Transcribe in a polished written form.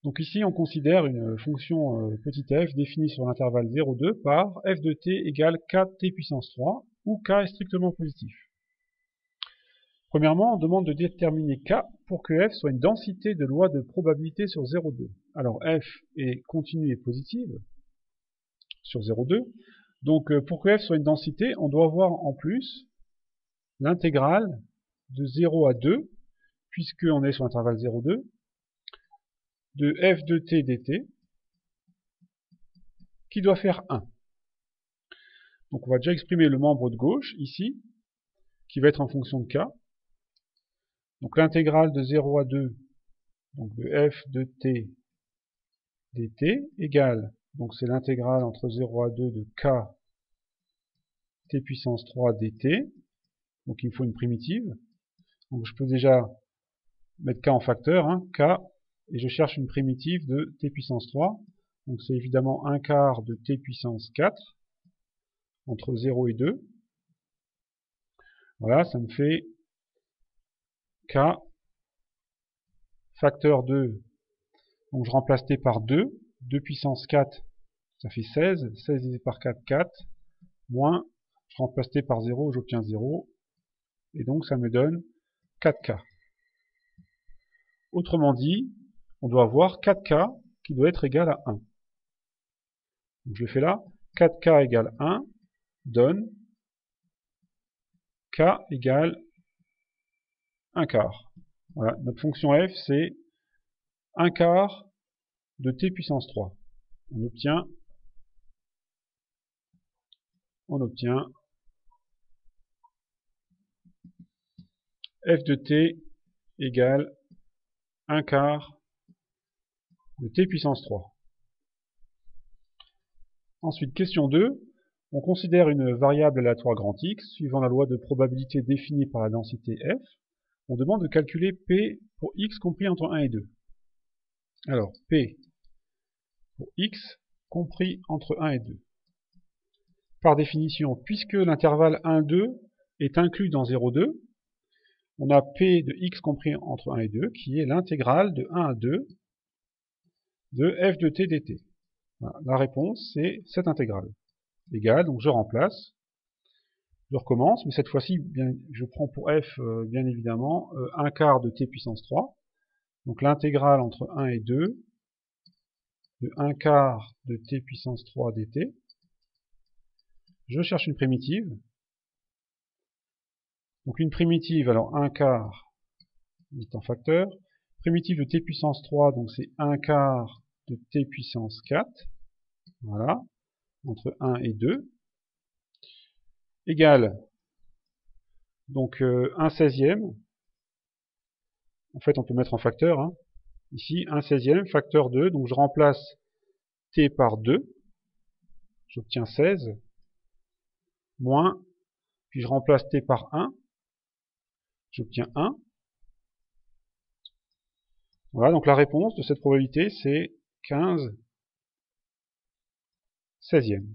Donc ici, on considère une fonction petit f définie sur l'intervalle 0,2 par f de t égale kt puissance 3, où k est strictement positif. Premièrement, on demande de déterminer k pour que f soit une densité de loi de probabilité sur 0,2. Alors f est continue et positive sur 0,2. Donc pour que f soit une densité, on doit avoir en plus l'intégrale de 0 à 2, puisqu'on est sur l'intervalle 0,2, de f de t dt, qui doit faire 1. Donc on va déjà exprimer le membre de gauche, ici, qui va être en fonction de k. Donc l'intégrale de 0 à 2, donc de f de t dt, égale, donc c'est l'intégrale entre 0 à 2 de k t puissance 3 dt, donc il me faut une primitive. Donc je peux déjà mettre k en facteur, hein, k, et je cherche une primitive de t puissance 3, donc c'est évidemment 1 quart de t puissance 4, entre 0 et 2. Voilà, ça me fait k facteur 2, donc je remplace t par 2, 2 puissance 4, ça fait 16, 16 divisé par 4, 4, moins, je remplace t par 0, j'obtiens 0, et donc ça me donne 4k. Autrement dit, on doit avoir 4k qui doit être égal à 1. Donc je le fais là, 4k égale 1 donne k égale 1 quart. Voilà, notre fonction f c'est 1 quart de t puissance 3. On obtient f de t égale 1 quart de t puissance 3. Ensuite, question 2. On considère une variable aléatoire grand X, suivant la loi de probabilité définie par la densité f. On demande de calculer P pour X compris entre 1 et 2. Alors, P pour X compris entre 1 et 2. Par définition, puisque l'intervalle 1, 2 est inclus dans 0, 2, on a P de X compris entre 1 et 2, qui est l'intégrale de 1 à 2 de f de t dt. Voilà, la réponse, c'est cette intégrale. Égale, donc je remplace, je recommence, mais cette fois-ci, je prends pour f, bien évidemment, 1 quart de t puissance 3. Donc l'intégrale entre 1 et 2 de 1 quart de t puissance 3 dt. Je cherche une primitive. Donc une primitive, alors 1 quart, est en facteur. Primitive de t puissance 3, donc c'est 1 quart de t puissance 4. Voilà, entre 1 et 2. Égale, donc 1 16e. En fait, on peut mettre en facteur, hein. Ici, 1 16e, facteur 2, donc je remplace t par 2. J'obtiens 16. Moins, puis je remplace t par 1. J'obtiens 1. Voilà, donc la réponse de cette probabilité, c'est 15 16e.